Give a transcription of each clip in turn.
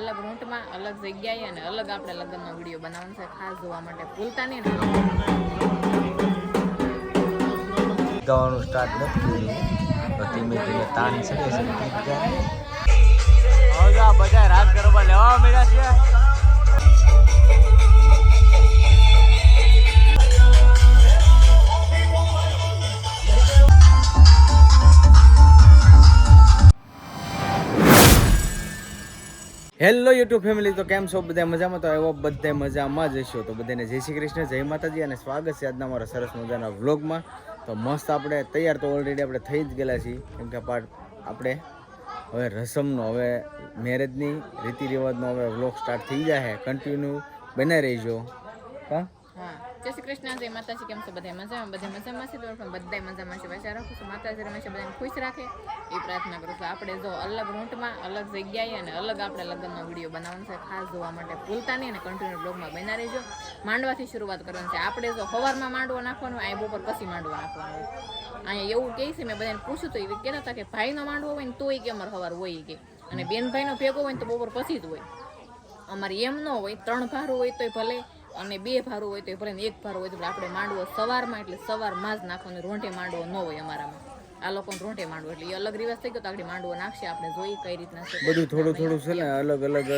અલગ રૂટમાં અલગ જગ્યાએ અને અલગ આપણે લગ્નનો વિડીયો બનાવવાનો છે, ખાસ જોવા માટે ભૂલતા નહીં ને. ગાવાનું સ્ટાર્ટ નથી કર્યું તો ધીમે ધીમે તાન ચડે છે. બધા રાત ગરબા લેવા મળ્યા છે. હેલો યુટ્યુબ ફેમિલી, તો કેમ છો બધા? મજામાં? તો એવો બધા મજામાં જ હશો. તો બધાને જય શ્રી કૃષ્ણ, જય માતાજી અને સ્વાગત છે આજના અમારા સરસ મજાના વ્લોગમાં. તો મસ્ત આપણે તૈયાર તો ઓલરેડી આપણે થઈ જ ગયેલા છીએ, કેમ કે આપણે હવે રસમનો, હવે મેરેજની રીતિ રિવાજનો હવે વ્લોગ સ્ટાર્ટ થઈ જાય. કન્ટિન્યુ બને રહીજો. હા, જય શ્રી કૃષ્ણ, જય માતાજી. કેમ છો બધા? મજામાં? બધા મજામાં છે. તો પણ બધા મજામાં છે. આશા રાખું છું માતાજી હંમેશા બધાને ખુશ રાખે એ પ્રાર્થના કરું છું. આપણે જો અલગ રૂટમાં અલગ જગ્યાએ અને અલગ આપણે લગ્નનો વિડીયો બનાવવાનો છે, ખાસ જોવા માટે ભૂલતા નહીં અને કન્ટિન્યુ બ્લોગમાં બના રહેજો. માંડવાથી શરૂઆત કરવાની છે આપણે. જો સવારમાં માંડવો નાખવાનો, અહીં બપોર પછી માંડવો નાખવાનો. અહીંયા એવું કહે છે, મેં બધાને પૂછ્યું તો એ કહેતા હતા કે ભાઈનો માંડવો હોય ને તોય કે અમારે સવાર હોય કે, અને બેન ભાઈનો ભેગો હોય ને તો બપોર પછી જ હોય. અમારે એમ ન હોય, 3 ભારું હોય તોય ભલે અને 2 ભારું હોય તો ભલે ને 1 ભારું હોય તો આપણે માંડવો સવારમાં, એટલે સવારમાં જ નાખવાનો. રોંઢે માંડવો ન હોય અમારામાં. આ લોકો રોંઢે માંડવો એટલે એ અલગ રિવાજ થઈ ગયો. તો આગળ માંડવો નાખશે, આપણે જોઈએ કઈ રીતના છે બધું. થોડું થોડું છે ને અલગ અલગ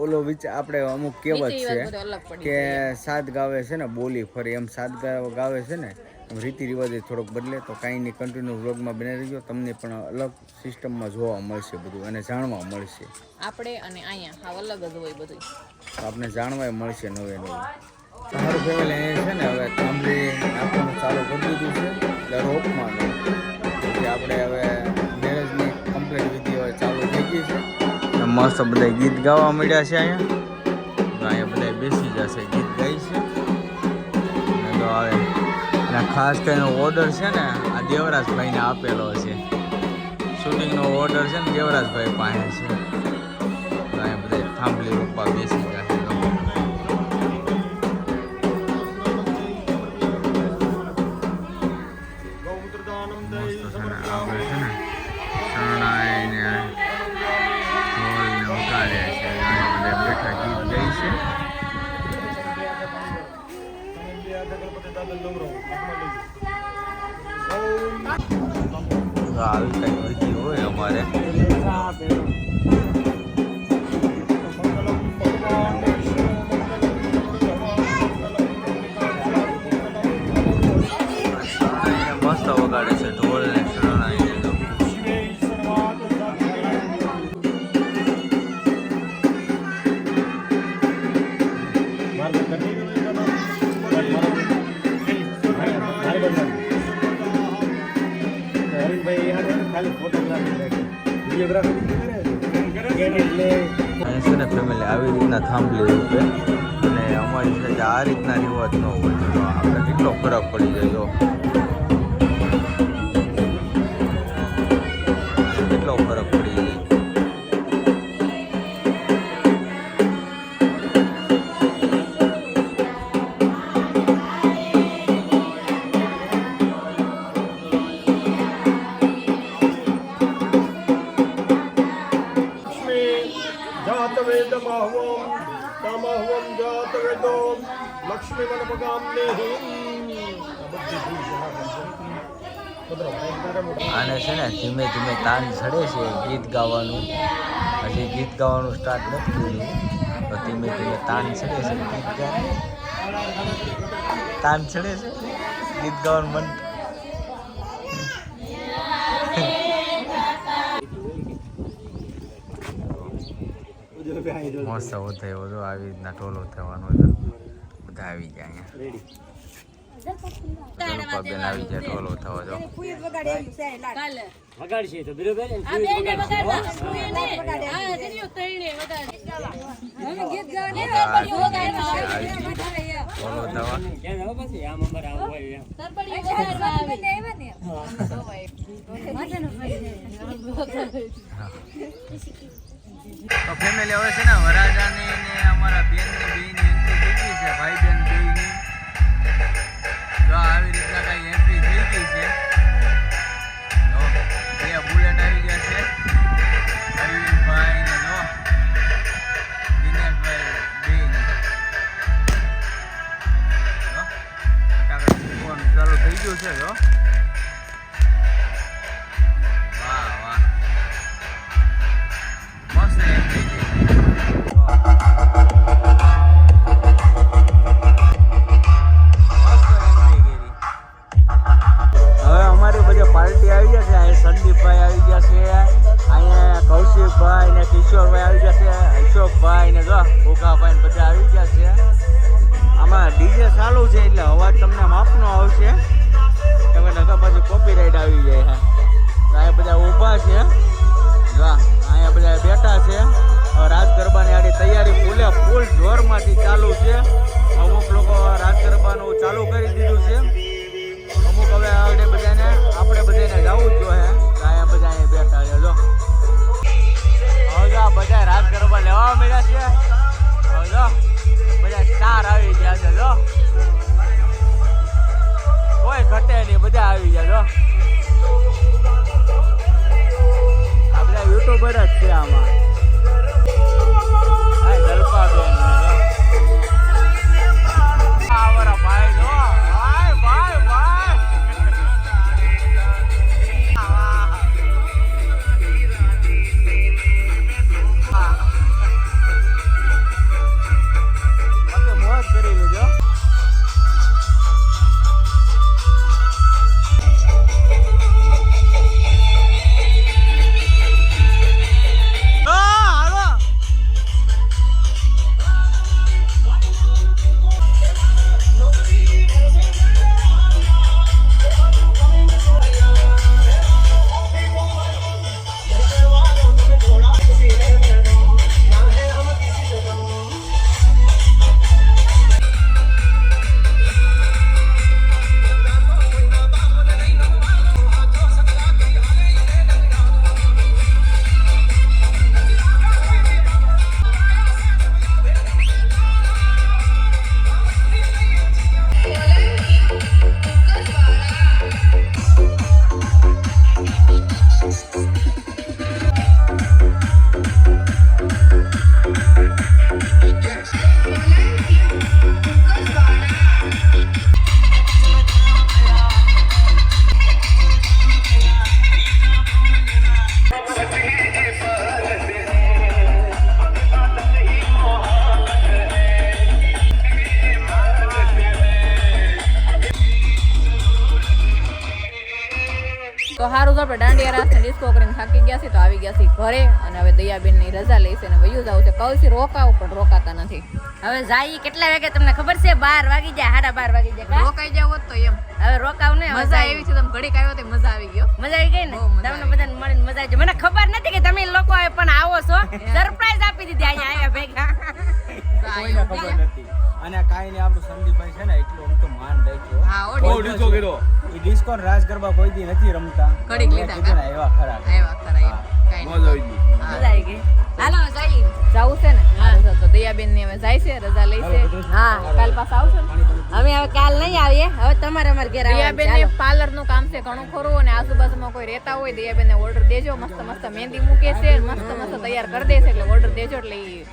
ઓલો વિચાર આપણે અમુક કહેવત છે કે સાત ગાવે છે ને બોલી ફરી, એમ સાત ગાવે છે ને એમ રીતિ રિવાજ થોડોક બદલે. તો કાંઈ નહીં, કન્ટિન્યુ વ્લોગમાં બની રહીજો. તમને પણ અલગ સિસ્ટમમાં જોવા મળશે બધું અને જાણવા મળશે. આપણે અને અહીંયા હા અલગ જ હોય બધું, આપણે જાણવા મળશે નવે નવું. તમારું ફેમિલી અહીંયા છે ને હવે થાંભલી આપવાનું ચાલુ કરી દીધું છે, એટલે રોપમાં એટલે આપણે હવે મેરેજની કમ્પ્લીટ વિધિ હવે ચાલુ થઈ ગઈ છે. મસ્ત બધા ગીત ગાવા મળ્યા છે અહીંયા. અહીંયા બધા બેસી જશે, ગીત ગાય છે. તો આવે અને ખાસ કરીને ઓર્ડર છે ને આ દેવરાજભાઈને આપેલો છે. શૂટિંગનો ઓર્ડર છે ને દેવરાજભાઈ પાસે છે. અહીંયા બધા થાંભલી રોપવા બેસી જશે. આવી કઈ વિધિ હોય અમારે. મસ્ત વગાડે છે ઢોલ ને શરણાઈને. તો ફેમિલી આવી રીતના થાંભલી રૂપે, અને અમારી સાથે આ રીતના રિવાજ ન હોય તો આપણે કેટલો ફરક પડી જાય. કેટલો ફરક પડી જાય. આને છે ને ધીમે ધીમે તાન ચડે છે ગીત ગાવાનું. હજી ગીત ગાવાનું સ્ટાર્ટ નથી કર્યું તો ધીમે ધીમે તાન ચડે છે. ગીત ગાય તાન ચડે છે, ગીત ગાવાનું મન. મસ્ત થયો બધું. આવી રીતના ટોલો થવાનો છે. બધા આવી જાય અહીંયા. બેન આવી જાય ટોલો થવા જો. વગાડશે તો બરોબર. તો ફેમિલી હવે છે ને વરાજાની ને અમારા બેનની બેની એન્ટ્રી થઈ ગઈ છે. ભાઈ બેન બેની જો આવી રીતના કઈ એન્ટ્રી થઈ ગઈ છે. બે બુલેટ આવી ગયા છે. અરવિંદભાઈ ને જો અશોકભાઈ ને જો ભૂખાભાઈ ને બધા આવી ગયા છે. આમાં ડીજે ચાલુ છે એટલે અવાજ તમને માપનો આવશે, તમે નકા પછી કોપીરાઈટ આવી જાય. હા, અહીંયા બધા ઊભા છે, જો અહીંયા બધા બેઠા છે. રાસ ગરબાની આડી તૈયારી ફૂલ જોરમાંથી ચાલુ છે. અમુક લોકો રાસ ગરબાનું ચાલુ કરી દીધું છે, અમુક હવે આપણે બધાને જવું જ જોઈએ. અહીંયા બધા અહીંયા બેઠા છે. જો હવે જો બધા રાસ ગરબા લેવા મળ્યા છે. હવે જો બધા સ્ટાર આવી ગયા છે. જો કોઈ ઘટે નહીં, બધા આવી ગયા. જો આ બધા યુટ્યુબર જ છે આમાં. ગલપાબેન આવરા ભાઈ જો ભાઈ મોજ કરી લેજો. તો સારું તો આપણે દાંડિયા રાસ ને ડિસ્કો કરીને થાકી ગયા છે, તો આવી ગયા છે ઘરે અને હવે દયાબેન ની રજા લઈશે ને વયું જાવ છે. કહું છું રોકાવ પણ રોકાતા નથી. હવે જાય કેટલા વાગે તમને ખબર છે? 12 વાગી જાય, 12:30 વાગી જાય. રોકાઈ જાવ હોત તો એમ હવે રોકાવ ને મજા આવી છે. તમે ઘડીક આવ્યો તો મજા આવી ગયો. મજા આવી ગઈ ને? બહુ મજા તમને બધાને મળીને મજા આવી. મને ખબર નથી કે તમે લોકો પણ આવો છો. સરપ્રાઈઝ આપી દીધી અહીંયા ભેગા. કોઈને ખબર નથી. અને કાંઈ નહીં, આપણું સંદીપભાઈ છે ને એટલું આમ તો માન રાખ્યો. હા, ઓ બહુ ડીસો કર્યો. એ ડિસ્કો ને રાસ ગરબા કોઈ દી નથી રમતા. ઘડીક લીધા કીધું ને એવા ખરા. આવ્યા ખરા એમ કાંઈ મજા આવી ગઈ. મજા આવી ગઈ. હાલો જઈ. જાવું છે ને? સારું તો દયાબેન ની હવે જાય છે, રજા લઈશે. હા, કાલ પાછા આવશો ને? અમે હવે કાલ નહીં આવીએ. હવે તમારે અમારે ઘેર દયાબેન ને પાર્લર નું કામ છે ઘણું ખરું, અને આજુબાજુમાં કોઈ રહેતા હોય દયાબેન ને ઓર્ડર દેજો. મસ્ત મસ્ત મહેંદી મૂકે છે, મસ્ત મસ્ત તૈયાર કરી દે છે, એટલે ઓર્ડર દેજો એટલે ઈ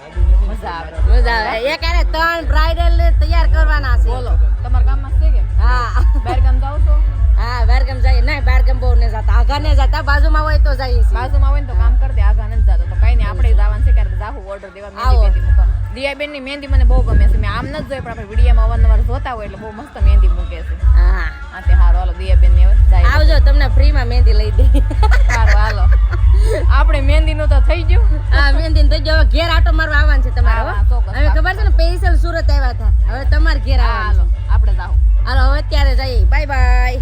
મજા આવે. મજા આવે. એક આને 3 બ્રાઇડલ તૈયાર કરવાના છે. બોલો તમારા ગામમાં છે કે હા બહાર ગામ જાવ છો? હા, બારગામ જાય. નહીં, બારગામ બહુ ને જતા, આઘા ને જતા. બાજુમાં હોય તો જઈએ છીએ. બાજુમાં હોય ને તો કામ કરી દે, આગા નથી જાતો તો કઈ નહીં, આપણે જવાનું છે ક્યારેક જાહું ઓર્ડર દેવા મહેંદી મહેંદી મૂકવા. દિયાબેન ની મહેંદી મને બહુ ગમે છે. મેં આમ નથી જોઈ પણ આપણે વિડીયોમાં અવારનવાર જોતા હોય એટલે બહુ મસ્ત મહેંદી મૂકે છે. હા, હા તે હારો હાલો દિયાબેન ને હવે જાય. આવજો, તમને ફ્રીમાં મહેંદી લઈ દે. હારો હાલો. આપણે મહેંદી નું તો થઈ ગયું. હા, મહેંદી થઈ ગયો. હવે ઘેર આટો મારવા આવવાનું છે તમારે. હા, હા, ચોક્કસ. હવે ખબર છે ને, સ્પેશિયલ સુરત આવ્યા હતા. હવે તમારે ઘેર હાલો આવવાનું છે. આપણે જાહું. હાલો હવે અત્યારે જઈએ. Bye bye.